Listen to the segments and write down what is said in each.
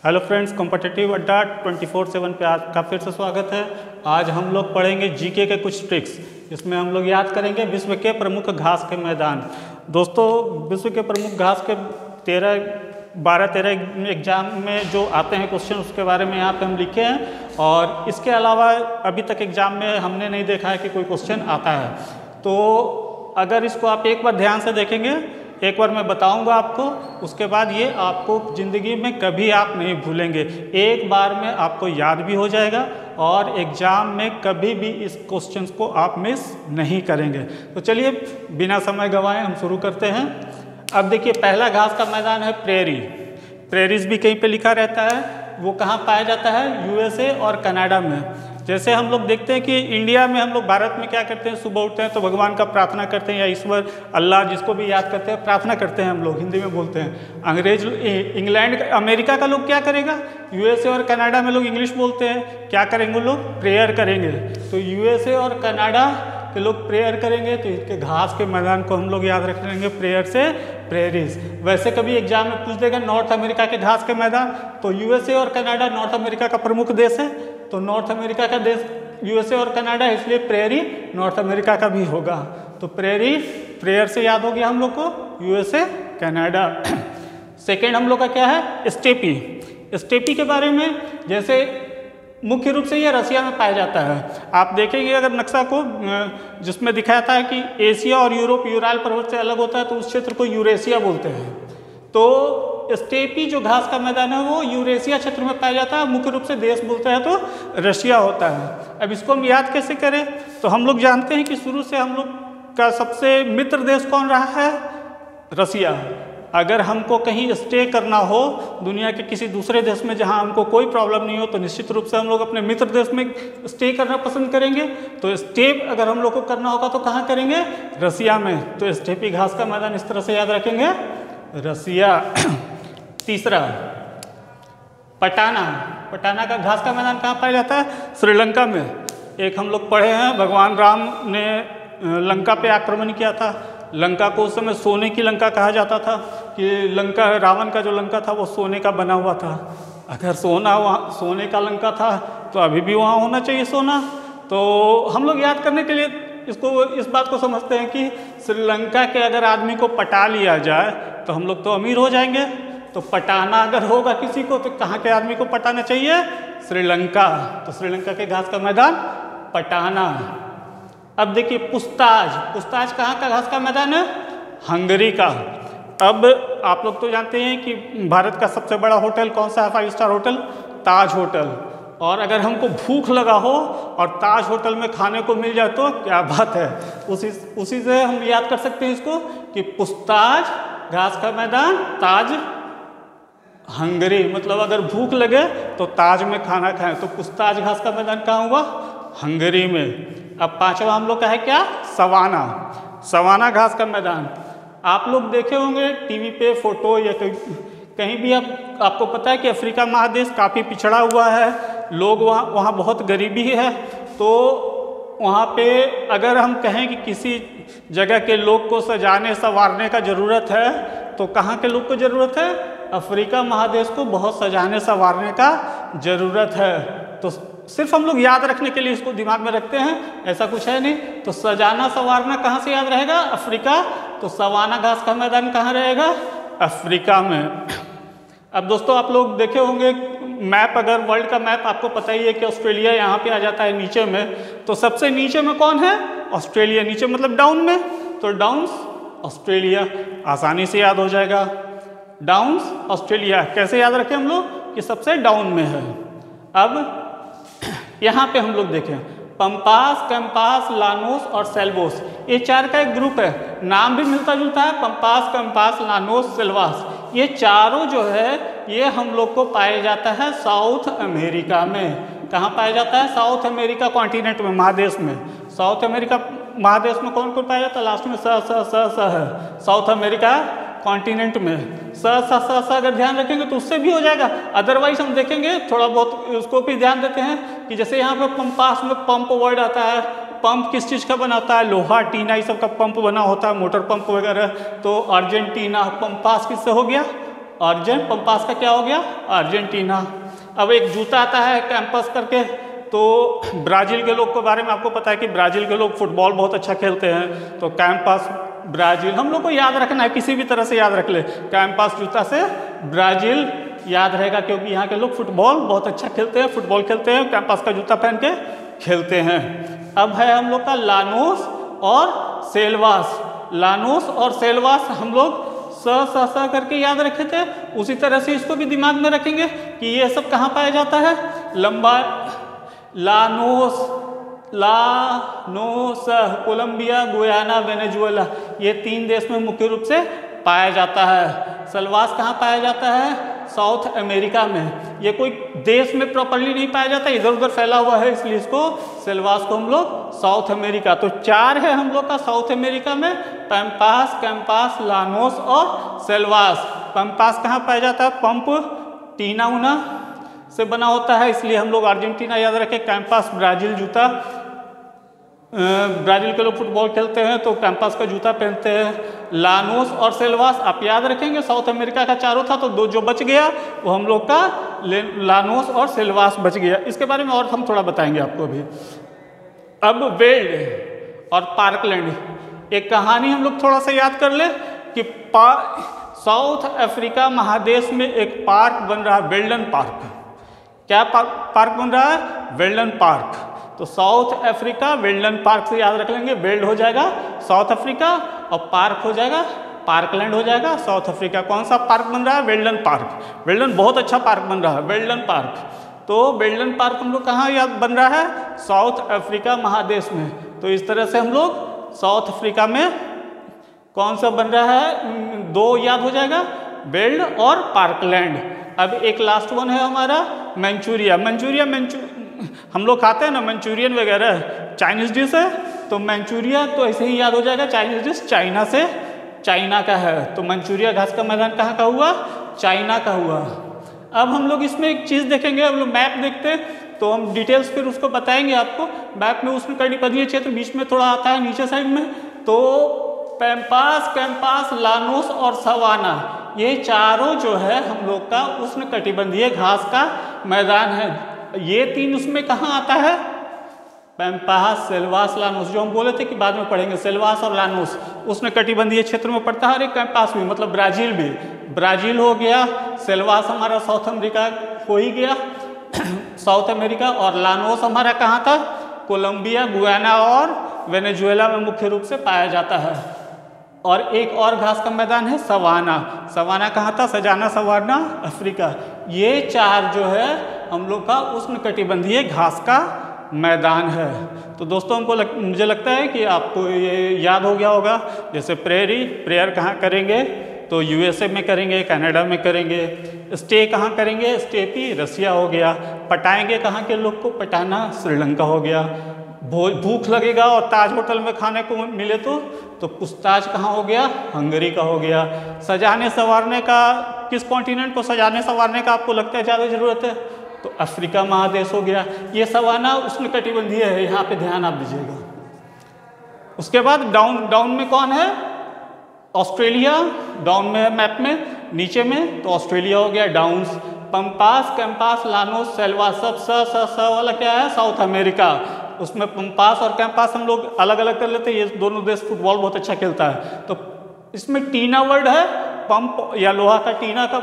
Hello friends, competitive अड्डा 24/7 पे आपका फिर से स्वागत है। आज हम लोग पढ़ेंगे जीके के कुछ ट्रिक्स। इसमें हम लोग याद करेंगे विश्व के प्रमुख घास के मैदान। दोस्तों, विश्व के प्रमुख घास के 12-13 एग्जाम में जो आते हैं क्वेश्चन, उसके बारे में यहाँ पे हम लिखे हैं। और इसके अलावा अभी तक एग्जाम में हमने नहीं देखा है कि कोई क्वेश्चन आता है। तो अगर इसको आप एक बार ध्यान से देखेंगे, एक बार मैं बताऊंगा आपको, उसके बाद ये आपको ज़िंदगी में कभी आप नहीं भूलेंगे। एक बार में आपको याद भी हो जाएगा और एग्ज़ाम में कभी भी इस क्वेश्चंस को आप मिस नहीं करेंगे। तो चलिए बिना समय गंवाए हम शुरू करते हैं। अब देखिए, पहला घास का मैदान है प्रेरी। प्रेरीज भी कहीं पे लिखा रहता है। वो कहाँ पाया जाता है? यूएसए और कनाडा में। जैसे हम लोग देखते हैं कि इंडिया में हम लोग भारत में क्या करते हैं, सुबह उठते हैं तो भगवान का प्रार्थना करते हैं, या ईश्वर अल्लाह जिसको भी याद करते हैं, प्रार्थना करते हैं, हम लोग हिंदी में बोलते हैं। इंग्लैंड अमेरिका का लोग क्या करेगा? यूएसए और कनाडा में लोग इंग्लिश बोलते हैं, क्या करेंगे लोग? प्रेयर करेंगे। तो यूएसए और कनाडा के लोग प्रेयर करेंगे, तो इसके घास के मैदान को हम लोग याद रख लेंगे, प्रेयर से प्रेरीज। वैसे कभी एग्जाम में पूछ देगा नॉर्थ अमेरिका के घास के मैदान, तो यूएसए और कनाडा नॉर्थ अमेरिका का प्रमुख देश है, तो नॉर्थ अमेरिका का देश यूएसए और कनाडा, इसलिए प्रेरी नॉर्थ अमेरिका का भी होगा। तो प्रेरी प्रेयर से याद हो गया हम लोग को, यूएसए कनाडा। सेकेंड हम लोग का क्या है? स्टेपी। स्टेपी के बारे में, जैसे मुख्य रूप से ये रसिया में पाया जाता है। आप देखेंगे अगर नक्शा को, जिसमें दिखाता है कि एशिया और यूरोप यूराल पर्वत से अलग होता है, तो उस क्षेत्र को यूरेशिया बोलते हैं। तो स्टेपी जो घास का मैदान है वो यूरेशिया क्षेत्र में पाया जाता है। मुख्य रूप से देश बोलते हैं तो रशिया होता है। अब इसको हम याद कैसे करें? तो हम लोग जानते हैं कि शुरू से हम लोग का सबसे मित्र देश कौन रहा है? रसिया। अगर हमको कहीं स्टे करना हो दुनिया के किसी दूसरे देश में जहां हमको कोई प्रॉब्लम नहीं हो, तो निश्चित रूप से हम लोग अपने मित्र देश में स्टे करना पसंद करेंगे। तो स्टे अगर हम लोग को करना होगा तो कहाँ करेंगे? रसिया में। तो स्टेपी घास का मैदान इस तरह से याद रखेंगे, रसिया। तीसरा पटाना। पटाना का घास का मैदान कहाँ पाया जाता है? श्रीलंका में। एक हम लोग पढ़े हैं, भगवान राम ने लंका पे आक्रमण किया था। लंका को उस समय सोने की लंका कहा जाता था, कि लंका, रावण का जो लंका था वो सोने का बना हुआ था। अगर सोने का लंका था तो अभी भी वहाँ होना चाहिए सोना। तो हम लोग याद करने के लिए इस बात को समझते हैं कि श्रीलंका के अगर आदमी को पटा लिया जाए तो हम लोग तो अमीर हो जाएंगे। तो पटाना अगर होगा किसी को, तो कहाँ के आदमी को पटाना चाहिए? श्रीलंका। तो श्रीलंका के घास का मैदान पटाना। अब देखिए पुस्ताज। पुस्ताज कहाँ का घास का मैदान है? हंगरी का। अब आप लोग तो जानते हैं कि भारत का सबसे बड़ा होटल कौन सा है? 5 स्टार होटल, ताज होटल। और अगर हमको भूख लगा हो और ताज होटल में खाने को मिल जाए तो क्या बात है। उसी से हम याद कर सकते हैं इसको, कि पुस्ताज घास का मैदान, ताज हंगरी। मतलब अगर भूख लगे तो ताज में खाना खाएं। तो पुस्ताज घास का मैदान कहाँ हुआ? हंगरी में। अब पांचवा हम लोग का है क्या? सवाना। सवाना घास का मैदान आप लोग देखे होंगे टीवी पे फोटो, या कहीं भी आपको पता है कि अफ्रीका महादेश काफ़ी पिछड़ा हुआ है, लोग वहाँ बहुत गरीबी है। तो वहाँ पे अगर हम कहें कि किसी जगह के लोग को सजाने संवारने का ज़रूरत है, तो कहाँ के लोग को ज़रूरत है? अफ्रीका महादेश को बहुत सजाने संवारने का ज़रूरत है। तो सिर्फ हम लोग याद रखने के लिए इसको दिमाग में रखते हैं, ऐसा कुछ है नहीं। तो सजाना संवारना कहाँ से याद रहेगा? अफ्रीका। तो सवाना घास का मैदान कहाँ रहेगा? अफ्रीका में। अब दोस्तों, आप लोग देखे होंगे मैप, अगर वर्ल्ड का मैप आपको पता ही है कि ऑस्ट्रेलिया यहाँ पे आ जाता है नीचे में। तो सबसे नीचे में कौन है? ऑस्ट्रेलिया। नीचे मतलब डाउन में, तो डाउन्स ऑस्ट्रेलिया आसानी से याद हो जाएगा। डाउन्स ऑस्ट्रेलिया कैसे याद रखें हम लोग? कि सबसे डाउन में है। अब यहाँ पे हम लोग देखें, पंपास, कैंपास, लानोस और सेल्वोस, ये चार का एक ग्रुप है। नाम भी मिलता जुलता है, पंपास, कैंपास, लानोस, सेल्वास। ये चारों जो है ये हम लोग को पाया जाता है साउथ अमेरिका में। कहाँ पाया जाता है? साउथ अमेरिका कॉन्टिनेंट में, महादेश में। साउथ अमेरिका महादेश में कौन कौन पाया जाता है? लास्ट में स है, साउथ अमेरिका कॉन्टिनेंट में। स अगर ध्यान रखेंगे तो उससे भी हो जाएगा। अदरवाइज हम देखेंगे थोड़ा बहुत, उसको भी ध्यान देते हैं कि जैसे यहाँ पे पंपास में पंप वर्ड आता है। पंप किस चीज़ का बना होता है? लोहा, टीना, ये सब का पंप बना होता है, मोटर पंप वगैरह। तो अर्जेंटीना, पंपास किससे हो गया? पंपास का क्या हो गया? अर्जेंटीना। अब एक जूता आता है कैंपस करके, तो ब्राज़ील के लोग के बारे में आपको पता है कि ब्राज़ील के लोग फुटबॉल बहुत अच्छा खेलते हैं, तो कैंपस ब्राज़ील हम लोग को याद रखना है, किसी भी तरह से याद रख ले, कैंपस जूता से ब्राज़ील याद रहेगा, क्योंकि यहाँ के लोग फुटबॉल बहुत अच्छा खेलते हैं, फुटबॉल खेलते हैं, कैंपस का जूता पहन के खेलते हैं। अब है हम लोग का लानोस और सेल्वास। लानोस और सेल्वास हम लोग स करके याद रखे थे, उसी तरह से इसको भी दिमाग में रखेंगे कि ये सब कहाँ पाया जाता है? लंबा लानोस, कोलंबिया, गुयाना, वेनेजुएला, ये 3 देश में मुख्य रूप से पाया जाता है। सेल्वास कहाँ पाया जाता है? साउथ अमेरिका में। ये कोई देश में प्रॉपरली नहीं पाया जाता, इधर उधर फैला हुआ है, इसलिए इसको सेल्वास को हम लोग साउथ अमेरिका। तो 4 है हम लोग का साउथ अमेरिका में, पैम्पास, कैंपास, लानोस और सेल्वास। पैम्पास कहाँ पाया जाता है? पंप टीना उना से बना होता है, इसलिए हम लोग अर्जेंटीना याद रखें। कैंपास ब्राज़ील जूता, ब्राज़ील के लोग फुटबॉल खेलते हैं तो कैंपास का जूता पहनते हैं। लानोस और सेल्वास आप याद रखेंगे, साउथ अमेरिका का 4 था, तो 2 जो बच गया वो हम लोग का लानोस और सेल्वास बच गया। इसके बारे में और हम थोड़ा बताएंगे आपको अभी। अब वेल्ड और पार्कलैंड, एक कहानी हम लोग थोड़ा सा याद कर ले कि साउथ अफ्रीका महादेश में एक पार्क बन रहा है, वेल्डन पार्क। क्या पार्क बन रहा है? Weldon park. तो साउथ अफ्रीका वेल्डन पार्क से याद रख लेंगे, वेल्ड हो जाएगा साउथ अफ्रीका और पार्क हो जाएगा पार्कलैंड हो जाएगा साउथ अफ्रीका। कौन सा पार्क बन रहा है? Weldon park. वेल्डन बहुत अच्छा पार्क बन रहा है, वेल्डन पार्क। तो वेल्डन पार्क हम लोग कहाँ याद बन रहा है? साउथ अफ्रीका महादेश में। तो इस तरह से हम लोग साउथ अफ्रीका में कौन सा बन रहा है? 2 याद हो जाएगा, वेल्ड और पार्कलैंड। अब एक लास्ट वन है हमारा मंचूरिया। हम लोग खाते हैं ना मंचूरियन वगैरह, चाइनीज डिश है, तो मंचूरिया तो ऐसे ही याद हो जाएगा, चाइनीज डिश चाइना से, चाइना का है, तो मंचूरिया घास का मैदान कहाँ का हुआ? चाइना का हुआ। अब हम लोग इसमें एक चीज़ देखेंगे, हम लोग मैप देखते हैं तो हम डिटेल्स फिर उसको बताएंगे आपको। मैप में उसमें कटिबंधीय क्षेत्र बीच में थोड़ा आता है नीचे साइड में, तो पैम्पास, कैंपास, लानोस और सवाना, ये चारों जो है हम लोग का उष्णकटिबंधीय घास का मैदान है। ये 3 उसमें कहाँ आता है? पैम्पास, सेल्वास, लानोस, जो हम बोले थे कि बाद में पढ़ेंगे, सेल्वास और लानोस उष्णकटिबंधीय क्षेत्र में पड़ता है। और एक कैंपास भी, मतलब ब्राज़ील भी, ब्राज़ील हो गया, सेल्वास हमारा साउथ अमेरिका हो ही गया साउथ अमेरिका, और लानोस हमारा कहाँ था? कोलंबिया, गुयाना और वेनेजुएला में मुख्य रूप से पाया जाता है। और एक और घास का मैदान है सवाना। सवाना कहाँ था? सजाना, सवाना, अफ्रीका। ये 4 जो है हम लोग का उष्णकटिबंधीय घास का मैदान है। तो दोस्तों मुझे लगता है कि आपको ये याद हो गया होगा। जैसे प्रेयर कहाँ करेंगे? तो यूएसए में करेंगे, कनाडा में करेंगे। स्टे कहाँ करेंगे? स्टे भी रसिया हो गया। पटाएंगे कहाँ के लोग को? पटाना श्रीलंका हो गया। भूख लगेगा और ताज होटल में खाने को मिले तो पुछताछ कहाँ हो गया? हंगरी का हो गया। सजाने संवारने का, किस कॉन्टिनेंट को सजाने संवारने का आपको लगता है ज़्यादा ज़रूरत है? तो अफ्रीका महादेश हो गया। ये सवाना उष्णकटिबंधीय है, यहाँ पे ध्यान आप दीजिएगा। उसके बाद डाउन में कौन है? ऑस्ट्रेलिया। डाउन में है मैप में, नीचे में तो ऑस्ट्रेलिया हो गया downs. Pampas, campos, Llanos, Selvas, सब स वाला क्या है? South America. उसमें पंपास और कैंपास हम लोग अलग अलग कर लेते हैं, ये दोनों देश फुटबॉल बहुत अच्छा खेलता है। तो इसमें टीना वर्ड है, पंप या लोहा का, टीना का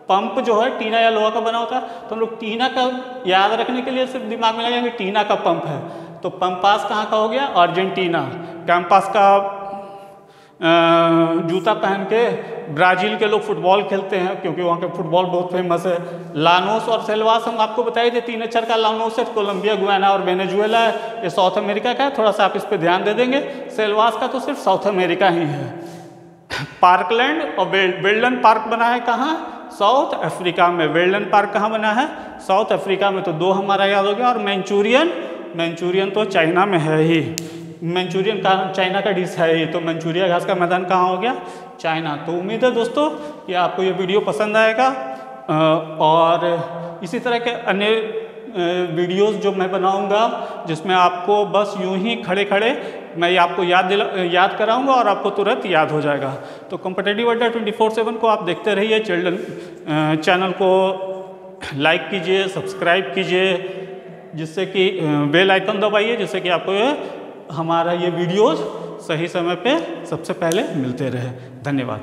पंप जो है टीना या लोहा का बना होता है, तो हम लोग टीना का याद रखने के लिए सिर्फ दिमाग में लगाएंगे टीना का पंप है। तो पंपास कहाँ का हो गया? अर्जेंटीना। कैंपास का जूता पहन के ब्राज़ील के लोग फुटबॉल खेलते हैं, क्योंकि वहाँ के फुटबॉल बहुत फेमस है। लानोस और सेल्वास हम आपको बताए थे, 3 अक्षर का लानोस है, कोलंबिया, गुयाना और वेनेजुएला है, ये साउथ अमेरिका का है, थोड़ा सा आप इस पर ध्यान दे देंगे। सेल्वास का तो सिर्फ साउथ अमेरिका ही है। पार्कलैंड और वेल्डन पार्क बना है कहाँ? साउथ अफ्रीका में। वेल्डन पार्क कहाँ बना है? साउथ अफ्रीका में। तो 2 हमारा याद हो गया। और मंचूरियन तो चाइना में है ही, मंचूरियन का चाइना का डिश है ही, तो मंचूरिया घास का मैदान कहाँ हो गया? चाइना। तो उम्मीद है दोस्तों कि आपको ये वीडियो पसंद आएगा और इसी तरह के अन्य वीडियोस जो मैं बनाऊंगा जिसमें आपको बस यूं ही खड़े खड़े मैं आपको याद कराऊंगा और आपको तुरंत याद हो जाएगा। तो कॉम्पिटिटिव अड्डा 24/7 को आप देखते रहिए। चैनल को लाइक कीजिए, सब्सक्राइब कीजिए, जिससे कि बेल आइकन दबाइए, जिससे कि आपको हमारा ये वीडियोस सही समय पे सबसे पहले मिलते रहे। धन्यवाद।